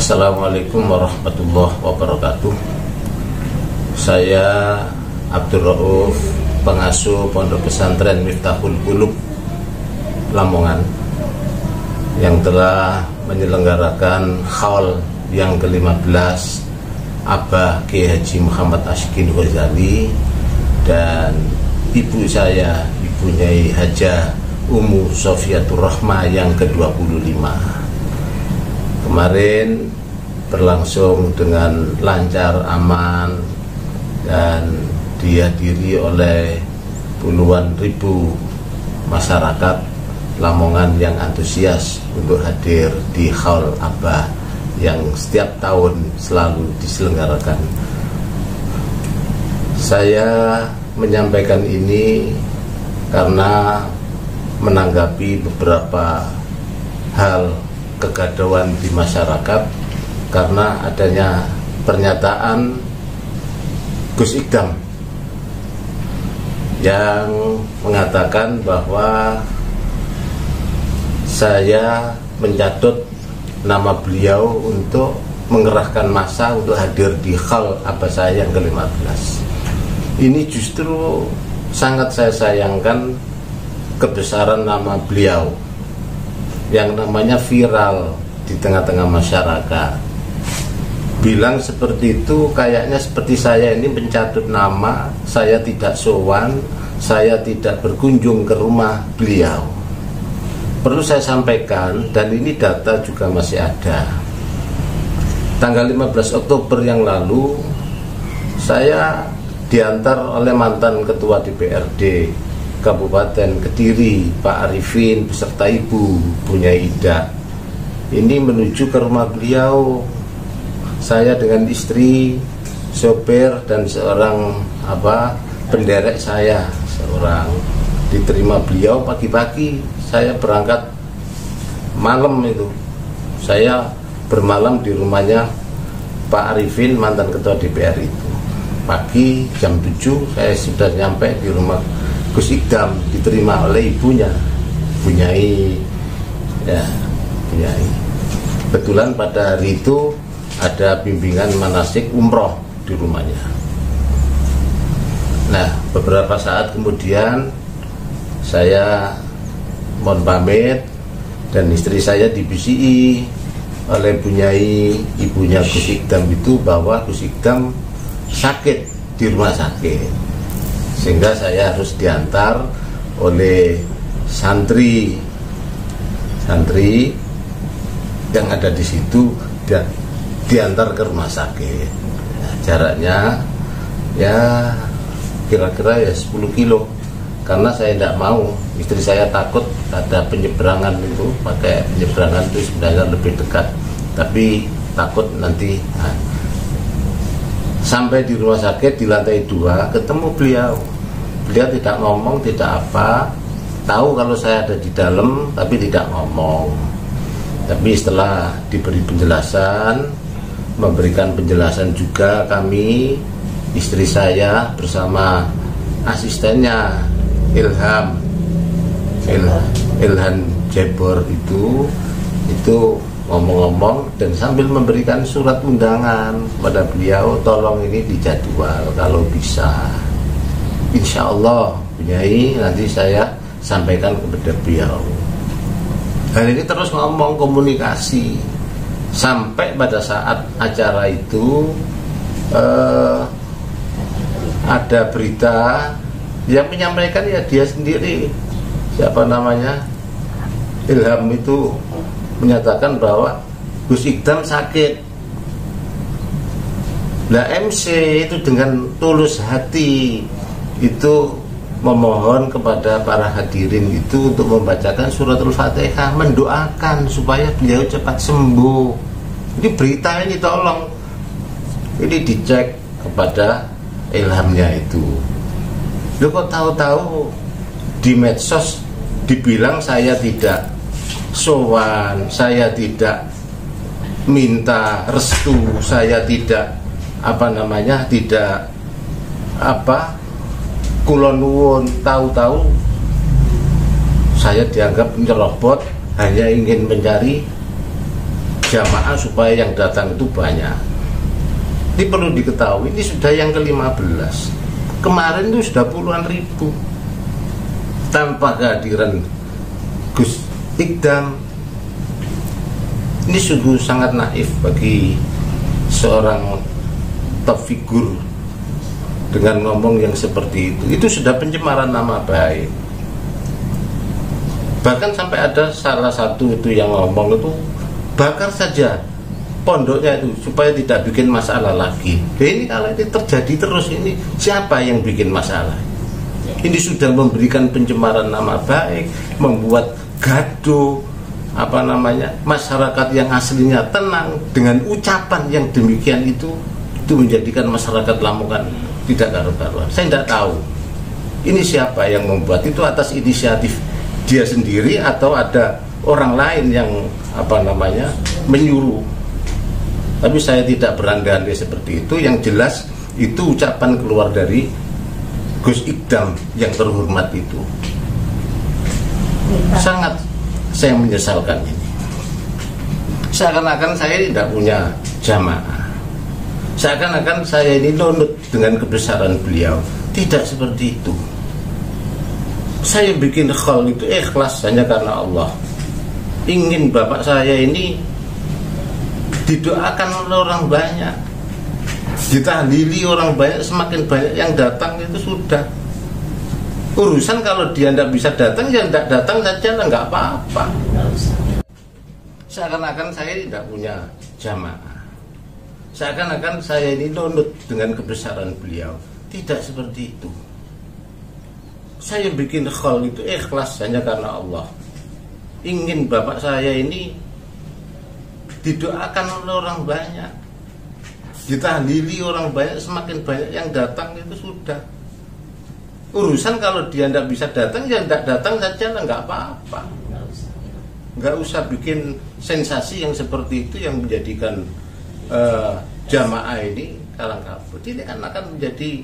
Assalamualaikum warahmatullahi wabarakatuh. Saya Abdul Rauf, pengasuh Pondok Pesantren Miftahul Qulub Lamongan, yang telah menyelenggarakan haul yang ke-15 Abah Kiai Haji Muhammad Ashikin Ghazali dan ibu saya, Ibu Nyai Hajah Ummu Sofiatur Rahmah yang ke-25. Kemarin berlangsung dengan lancar, aman, dan dihadiri oleh puluhan ribu masyarakat Lamongan yang antusias untuk hadir di haul Abah yang setiap tahun selalu diselenggarakan. Saya menyampaikan ini karena menanggapi beberapa hal kegaduhan di masyarakat karena adanya pernyataan Gus Ikdam yang mengatakan bahwa saya mencatut nama beliau untuk mengerahkan massa untuk hadir di haul Abah saya yang ke-15. Ini justru sangat saya sayangkan kebesaran nama beliau yang namanya viral di tengah-tengah masyarakat. Bilang seperti itu kayaknya seperti saya ini mencatut nama, saya tidak sowan, saya tidak berkunjung ke rumah beliau. Perlu saya sampaikan, dan ini data juga masih ada. Tanggal 15 Oktober yang lalu, saya diantar oleh mantan Ketua DPRD Kabupaten Kediri, Pak Arifin, beserta Ibu Nyai Ida. Ini menuju ke rumah beliau. Saya dengan istri, sopir, dan seorang penderek saya seorang diterima beliau pagi-pagi. Saya berangkat malam itu. Saya bermalam di rumahnya Pak Arifin, mantan Ketua DPR itu. Pagi jam 7 saya sudah nyampe di rumah Gus Ikdam, diterima oleh ibunya, Bu Nyai. Ya, Bu Nyai. Kebetulan pada hari itu ada bimbingan manasik umroh di rumahnya. Nah, beberapa saat kemudian saya mohon pamit dan istri saya dibisiki oleh Bu Nyai, ibunya Gus Ikdam itu, bahwa Gus Ikdam sakit di rumah sakit, sehingga saya harus diantar oleh santri yang ada di situ dan diantar ke rumah sakit. Nah, jaraknya ya kira-kira 10 kilo, karena saya tidak mau, istri saya takut ada penyeberangan itu, pakai penyeberangan itu sebenarnya lebih dekat, tapi takut nanti. Sampai di rumah sakit di lantai 2 ketemu beliau. Beliau tidak ngomong, tidak apa, tahu kalau saya ada di dalam tapi tidak ngomong. Tapi setelah diberi penjelasan, memberikan penjelasan juga kami, istri saya bersama asistennya Ilham Jebor itu ngomong-ngomong dan sambil memberikan surat undangan kepada beliau, tolong ini dijadwal kalau bisa. Insya Allah Bu Nyai, nanti saya sampaikan kepada beliau. Hal ini terus ngomong, komunikasi, sampai pada saat acara itu ada berita yang menyampaikan ya dia sendiri, siapa namanya, Ilham itu menyatakan bahwa Gus Ikdam sakit. Nah, MC itu dengan tulus hati itu memohon kepada para hadirin itu untuk membacakan suratul Fatihah, mendoakan supaya beliau cepat sembuh. Ini berita ini tolong ini dicek kepada Ilhamnya itu. Lu kok tahu-tahu di medsos dibilang saya tidak sowan, saya tidak minta restu, saya tidak tidak kulon nuwun, tahu-tahu saya dianggap nyerobot, hanya ingin mencari jamaah supaya yang datang itu banyak. Ini perlu diketahui, ini sudah yang ke-15. Kemarin itu sudah puluhan ribu tanpa kehadiran Gus Ikdam. Ini sungguh sangat naif bagi seorang top figur dengan ngomong yang seperti itu. Itu sudah pencemaran nama baik. Bahkan sampai ada salah satu itu yang ngomong itu, bakar saja pondoknya itu supaya tidak bikin masalah lagi. Nah, ini kalau ini terjadi terus, ini siapa yang bikin masalah? Ini sudah memberikan pencemaran nama baik, membuat gaduh, masyarakat yang aslinya tenang dengan ucapan yang demikian itu menjadikan masyarakat Lamongan tidak karu-karuan. Saya tidak tahu ini siapa yang membuat itu, atas inisiatif dia sendiri atau ada orang lain yang menyuruh. Tapi saya tidak berandai-andai seperti itu. Yang jelas itu ucapan keluar dari Gus Ikdam yang terhormat itu. Sangat saya menyesalkan ini. Seakan-akan saya tidak punya jamaah. Seakan-akan saya ini nurut dengan kebesaran beliau. Tidak seperti itu. Saya bikin khol itu ikhlas hanya karena Allah. Ingin bapak saya ini didoakan oleh orang banyak, ditahlili orang banyak, semakin banyak yang datang itu sudah. Urusan kalau dia tidak bisa datang, ya tidak datang saja lah, nggak apa-apa. Seakan-akan saya tidak punya jamaah. Seakan-akan saya ini nurut dengan kebesaran beliau. Tidak seperti itu. Saya bikin khol itu ikhlas hanya karena Allah. Ingin bapak saya ini didoakan oleh orang banyak, ditahlili orang banyak, semakin banyak yang datang itu sudah. Urusan kalau dia tidak bisa datang, ya tidak datang saja lah, nggak apa-apa. Nggak usah bikin sensasi yang seperti itu yang menjadikan jamaah ini kalang kabut. Ini kan akan menjadi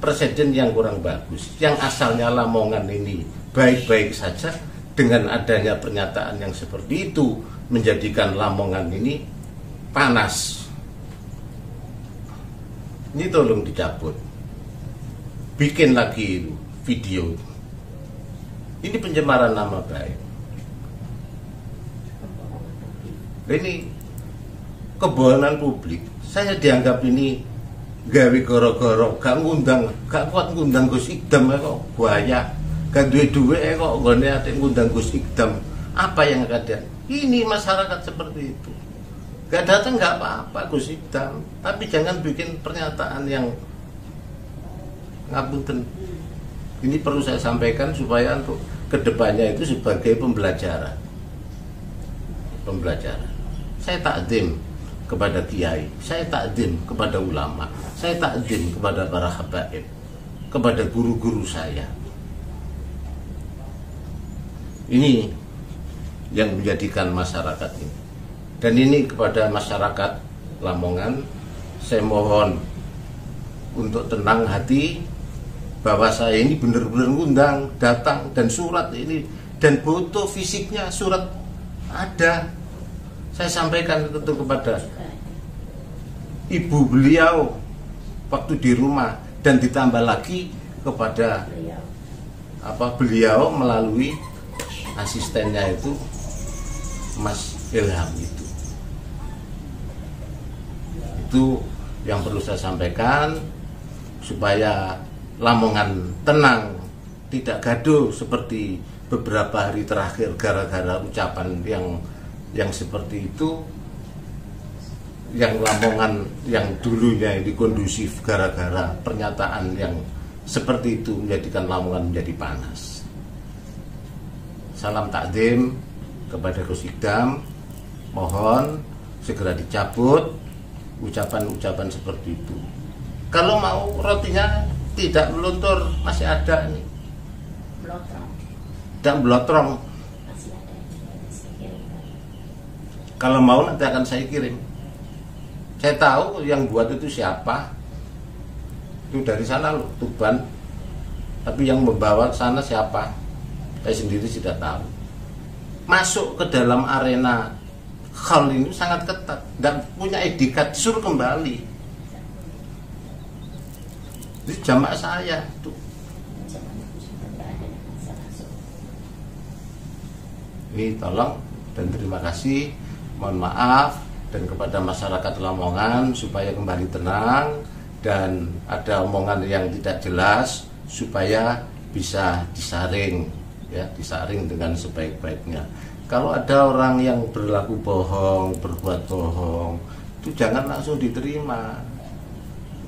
presiden yang kurang bagus. Yang asalnya Lamongan ini baik-baik saja, dengan adanya pernyataan yang seperti itu menjadikan Lamongan ini panas. Ini tolong dicabut. Bikin lagi video. Ini pencemaran nama baik. Ini kebohongan publik. Saya dianggap ini gawe goro-goro, gak kuat ngundang Gus Ikdam kok buaya. Gak duwe-duwe kok nggone ate ngundang Gus Ikdam. Apa yang ada? Ini masyarakat seperti itu. Gak datang gak apa-apa Gus Ikdam, tapi jangan bikin pernyataan yang ngapunten. Ini perlu saya sampaikan supaya untuk kedepannya itu sebagai pembelajaran. Saya takdim kepada kiai, saya takdim kepada ulama, saya takdim kepada para habaib, kepada guru-guru saya. Ini yang menjadikan masyarakat ini. Dan ini kepada masyarakat Lamongan, saya mohon untuk tenang hati, bahwa saya ini benar-benar ngundang, datang, dan surat ini, dan foto fisiknya, surat ada. Saya sampaikan itu kepada ibu beliau waktu di rumah, dan ditambah lagi kepada beliau melalui asistennya itu Mas Ilham itu yang perlu saya sampaikan supaya Lamongan tenang, tidak gaduh seperti beberapa hari terakhir gara-gara ucapan yang seperti itu, yang Lamongan yang dulunya ini kondusif gara-gara pernyataan yang seperti itu menjadikan Lamongan menjadi panas. Salam takdim kepada Gus Ikdam, mohon segera dicabut ucapan-ucapan seperti itu. Kalau mau rotinya tidak meluntur, masih ada nih. Dan blotrong. Kalau mau nanti akan saya kirim. Saya tahu yang buat itu siapa. Itu dari sana loh, Tuban. Tapi yang membawa sana siapa? Saya sendiri sudah tahu. Masuk ke dalam arena khal ini sangat ketat dan punya etikat, disuruh kembali. Ini jamaah saya tuh. Ini tolong dan terima kasih, mohon maaf dan kepada masyarakat Lamongan supaya kembali tenang dan ada omongan yang tidak jelas supaya bisa disaring, ya, disaring dengan sebaik-baiknya. Kalau ada orang yang berlaku bohong, berbuat bohong, itu jangan langsung diterima.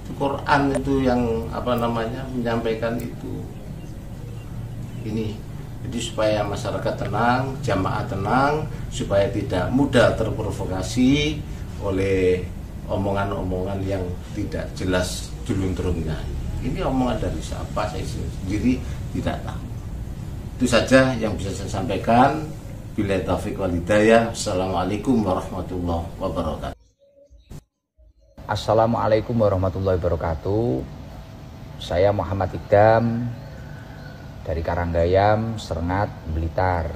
Itu Quran itu yang menyampaikan itu. Ini jadi supaya masyarakat tenang, jamaah tenang, supaya tidak mudah terprovokasi oleh omongan-omongan yang tidak jelas julung-terungnya. Ini omongan dari siapa, saya sendiri tidak tahu. Itu saja yang bisa saya sampaikan. Billahi taufiq wal hidayah. Assalamualaikum warahmatullahi wabarakatuh. Assalamualaikum warahmatullahi wabarakatuh. Saya Muhammad Idam dari Karanggayam, Serengat, Blitar,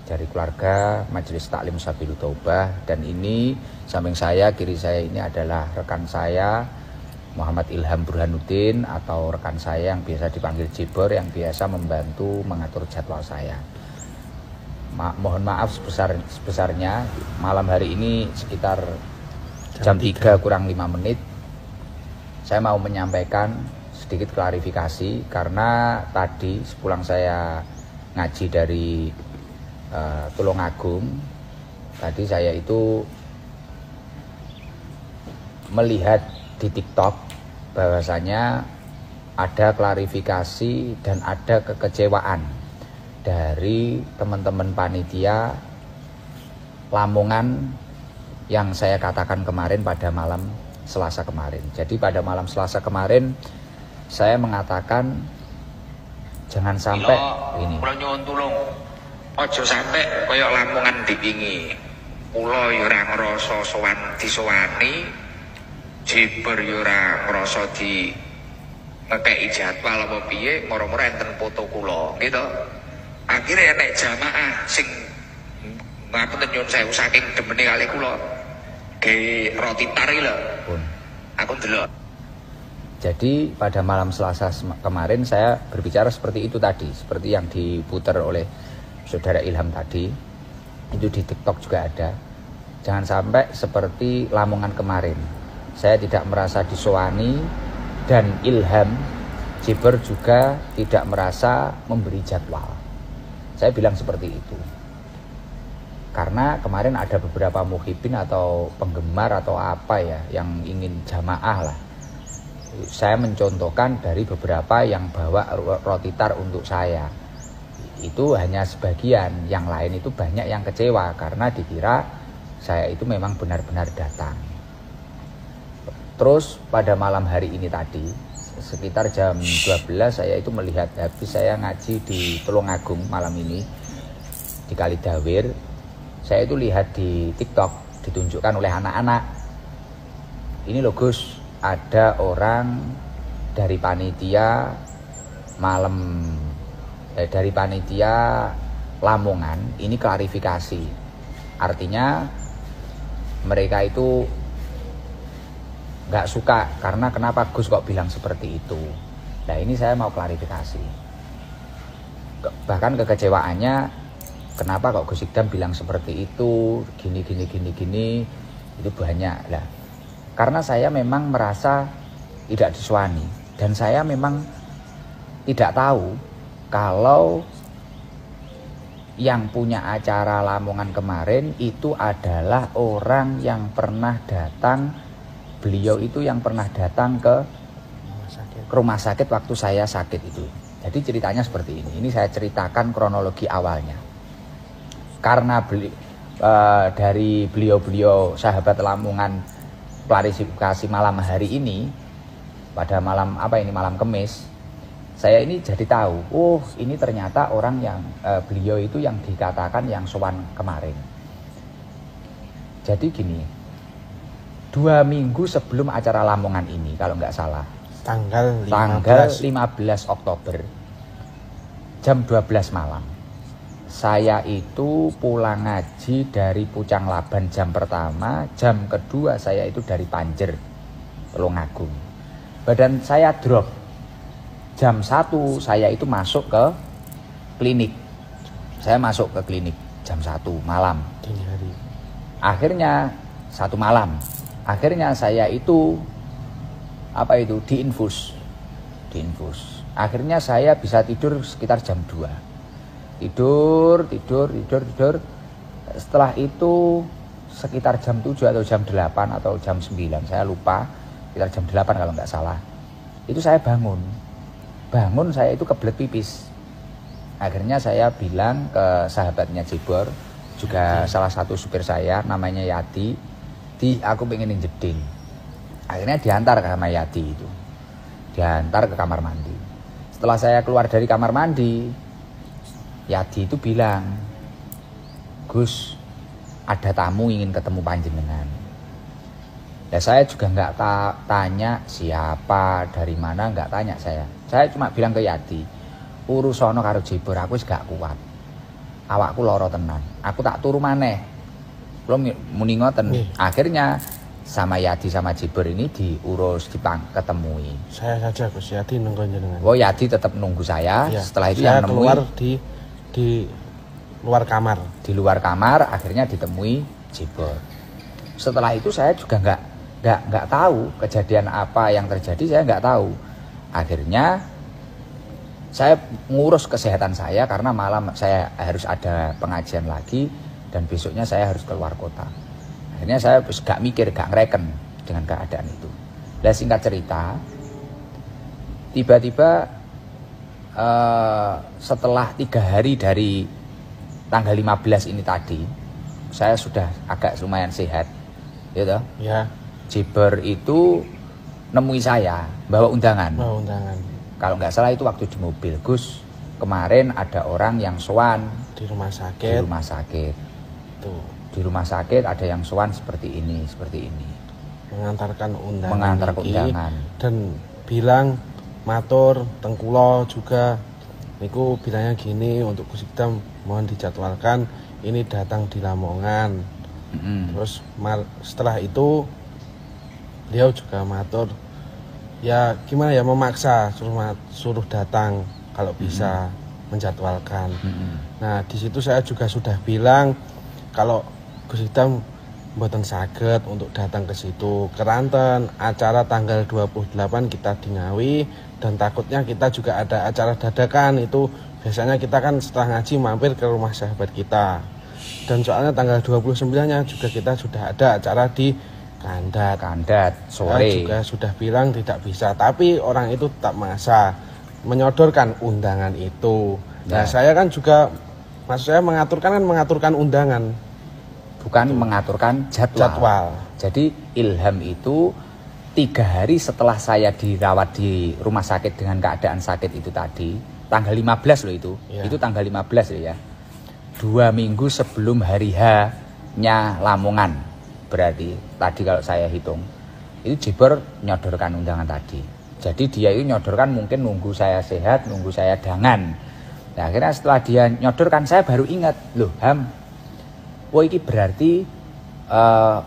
dari keluarga Majelis Taklim Sabilul Taubah. Dan ini samping saya, kiri saya ini adalah rekan saya Muhammad Ilham Burhanuddin, atau rekan saya yang biasa dipanggil Jibor, yang biasa membantu mengatur jadwal saya. Mohon maaf sebesarnya, malam hari ini sekitar jam 3 kurang 5 menit saya mau menyampaikan sedikit klarifikasi, karena tadi sepulang saya ngaji dari Tulungagung, tadi saya itu melihat di TikTok bahwasanya ada klarifikasi dan ada kekecewaan dari teman-teman panitia Lamongan yang saya katakan kemarin pada malam Selasa kemarin. Jadi pada malam Selasa kemarin saya mengatakan jangan sampai ini. Kula nyuwun tulung aja sampai kaya Lamongan dipingi. Kula ya ora ngrasa sowan disowani, Jibor ya ora ngrasa di ngekeki jadwal apa piye, moro-moro enten foto kula, gitu. Akhirnya nek jamaah sing ngapunten nyuwun sewu saking demene kali kula ge roti tari lho. Aku ndelok. Jadi pada malam Selasa kemarin saya berbicara seperti itu tadi, seperti yang diputar oleh saudara Ilham tadi. Itu di TikTok juga ada. Jangan sampai seperti Lamongan kemarin. Saya tidak merasa disowani, dan Ilham Jibor juga tidak merasa memberi jadwal. Saya bilang seperti itu. Karena kemarin ada beberapa muhibin atau penggemar atau apa ya yang ingin jamaah lah. Saya mencontohkan dari beberapa yang bawa roti tar untuk saya. Itu hanya sebagian, yang lain itu banyak yang kecewa karena dikira saya itu memang benar-benar datang. Terus pada malam hari ini tadi, sekitar jam 12 saya itu melihat, habis saya ngaji di Tulungagung malam ini, di Kalidawir. Saya itu lihat di TikTok ditunjukkan oleh anak-anak. Ini loh Gus, ada orang dari panitia dari panitia Lamongan, ini klarifikasi. Artinya mereka itu nggak suka karena kenapa Gus kok bilang seperti itu. Nah ini saya mau klarifikasi. Bahkan kekecewaannya, kenapa kok Gus Idam bilang seperti itu, gini, itu banyak lah. Karena saya memang merasa tidak diswani, dan saya memang tidak tahu kalau yang punya acara Lamongan kemarin itu adalah orang yang pernah datang, beliau itu yang pernah datang ke rumah sakit waktu saya sakit itu. Jadi ceritanya seperti ini saya ceritakan kronologi awalnya. Karena dari beliau-beliau sahabat Lamongan klarifikasi malam hari ini, pada malam malam Kamis, saya ini jadi tahu, ini ternyata orang yang beliau itu yang dikatakan yang sowan kemarin. Jadi gini, 2 minggu sebelum acara Lamongan ini, kalau nggak salah, tanggal 15 Oktober jam 12 malam, saya itu pulang ngaji dari Pucang Laban jam pertama, jam kedua saya itu dari Panjer, Tulungagung. Badan saya drop. Jam 1 saya itu masuk ke klinik. Saya masuk ke klinik jam 1 malam. Dini hari. Akhirnya 1 malam. Akhirnya saya itu diinfus. Akhirnya saya bisa tidur sekitar jam 2. Tidur. Setelah itu sekitar jam 7 atau jam 8 atau jam 9, saya lupa, sekitar jam 8 kalau nggak salah. Itu saya bangun saya itu kebelet pipis. Akhirnya saya bilang ke sahabatnya Jibor, juga salah satu supir saya, namanya Yati, aku pengen jeding. Akhirnya diantar ke sama Yati itu, diantar ke kamar mandi. Setelah saya keluar dari kamar mandi, Yadi itu bilang, Gus, ada tamu ingin ketemu panjenengan. Ya saya juga nggak tanya siapa, dari mana, nggak tanya saya. Saya cuma bilang ke Yadi, urusono karo Jibor aku wis gak kuat. Awakku loro tenan. Aku tak turu maneh. Belum muni ngoten. Akhirnya sama Yadi sama Jibor ini diurus, ketemui. Saya saja Gus, Yadi nunggu jenengan. Oh, Yadi tetap nunggu saya. Ya, setelah itu saya yang nemui keluar di luar kamar. Di luar kamar akhirnya ditemui Jibor. Setelah itu saya juga nggak tahu kejadian apa yang terjadi, saya nggak tahu. Akhirnya saya ngurus kesehatan saya karena malam saya harus ada pengajian lagi dan besoknya saya harus keluar kota. Akhirnya saya gak mikir, gak ngereken dengan keadaan itu. Nah, singkat cerita, tiba-tiba setelah 3 hari dari tanggal 15 ini tadi, saya sudah agak lumayan sehat, gitu. Ya. Jibor itu nemui saya, bawa undangan. Kalau nggak salah itu waktu di mobil, Gus, kemarin ada orang yang sowan di rumah sakit. Tuh. Di rumah sakit ada yang sowan seperti ini. Mengantarkan undangan. Dan bilang matur tengkulo juga niku bilangnya gini, untuk Gus Idam mohon dijadwalkan ini datang di Lamongan. Terus setelah itu beliau juga matur ya gimana ya, memaksa suruh datang kalau bisa menjadwalkan. Nah di situ saya juga sudah bilang kalau Gus Idam mboten saged untuk datang ke situ, keranten acara tanggal 28 kita di Ngawi, dan takutnya kita juga ada acara dadakan. Itu biasanya kita kan setelah ngaji mampir ke rumah sahabat kita, dan soalnya tanggal 29-nya juga kita sudah ada acara di Kandat sore. Saya juga sudah bilang tidak bisa, tapi orang itu tetap maksa menyodorkan undangan itu. Nah saya kan juga, maksud saya mengaturkan undangan, bukan mengaturkan jadwal. Jadi Ilham itu 3 hari setelah saya dirawat di rumah sakit dengan keadaan sakit itu tadi, tanggal 15 loh itu. Ya. Itu tanggal 15 loh ya. 2 minggu sebelum hari H-nya Lamongan. Berarti tadi kalau saya hitung, itu Jibor nyodorkan undangan tadi. Jadi dia itu nyodorkan mungkin nunggu saya sehat, nunggu saya dangan. Nah, akhirnya setelah dia nyodorkan, saya baru ingat, loh Ham, ini berarti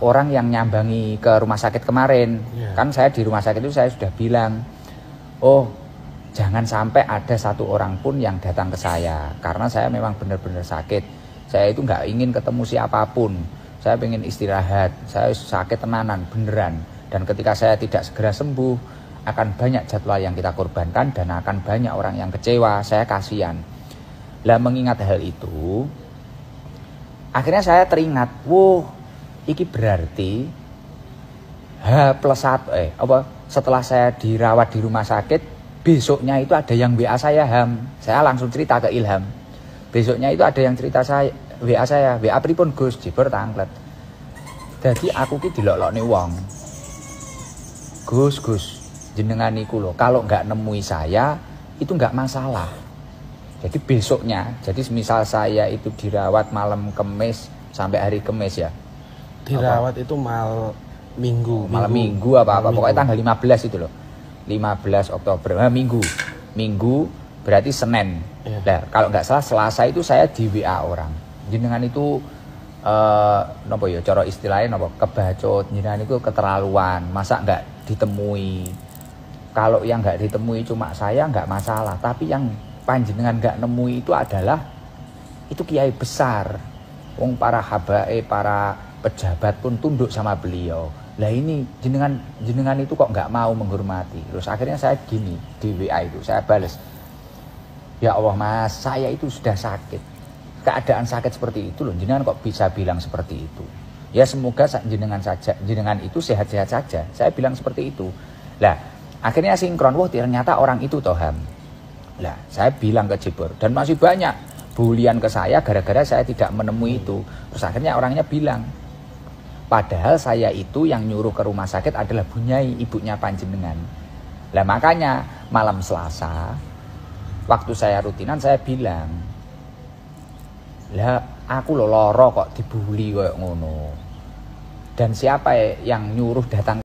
orang yang nyambangi ke rumah sakit kemarin. Kan saya di rumah sakit itu saya sudah bilang, oh jangan sampai ada 1 orang pun yang datang ke saya, karena saya memang benar-benar sakit. Saya itu nggak ingin ketemu siapapun, saya pengen istirahat, saya sakit tenanan beneran. Dan ketika saya tidak segera sembuh, akan banyak jadwal yang kita korbankan dan akan banyak orang yang kecewa, saya kasihan. Lah mengingat hal itu, akhirnya saya teringat, iki berarti H+1 setelah saya dirawat di rumah sakit, besoknya itu ada yang WA saya, Ham. Saya langsung cerita ke Ilham. Besoknya itu ada yang cerita saya, WA saya, WA pripun Gus, Jibor tanglet. Jadi aku ki dilolokne wong. Gus, jenengan niku lho, kalau nggak nemui saya itu nggak masalah. Jadi besoknya, jadi misal saya itu dirawat malam Kemis sampai hari Kemis ya. Dirawat itu malam Minggu pokoknya tanggal 15 itu loh. 15 Oktober, Minggu berarti Senin. Nah, kalau nggak salah Selasa itu saya di WA orang. Jenengan itu nopo ya cara istilahnya nopo kebacut, jenengan itu keterlaluan, masa nggak ditemui. Kalau yang nggak ditemui cuma saya nggak masalah, tapi yang panjenengan nggak nemui itu adalah itu kiai besar. Wong para habae, para pejabat pun tunduk sama beliau. Lah ini jenengan itu kok nggak mau menghormati. Terus akhirnya saya gini di WA itu saya balas, ya Allah Mas, saya itu sudah sakit. Keadaan sakit seperti itu loh, jenengan kok bisa bilang seperti itu. Ya semoga jenengan itu sehat-sehat saja. Saya bilang seperti itu. Lah akhirnya sinkron, wah ternyata orang itu toham. Lah saya bilang ke Jibor, dan masih banyak bulian ke saya gara-gara saya tidak menemui itu. Terus akhirnya orangnya bilang, padahal saya itu yang nyuruh ke rumah sakit adalah Bunyai, ibunya panjenengan. Lah makanya malam Selasa waktu saya rutinan saya bilang, lah aku lo loro kok dibuli kayak ngono. Dan siapa yang nyuruh datang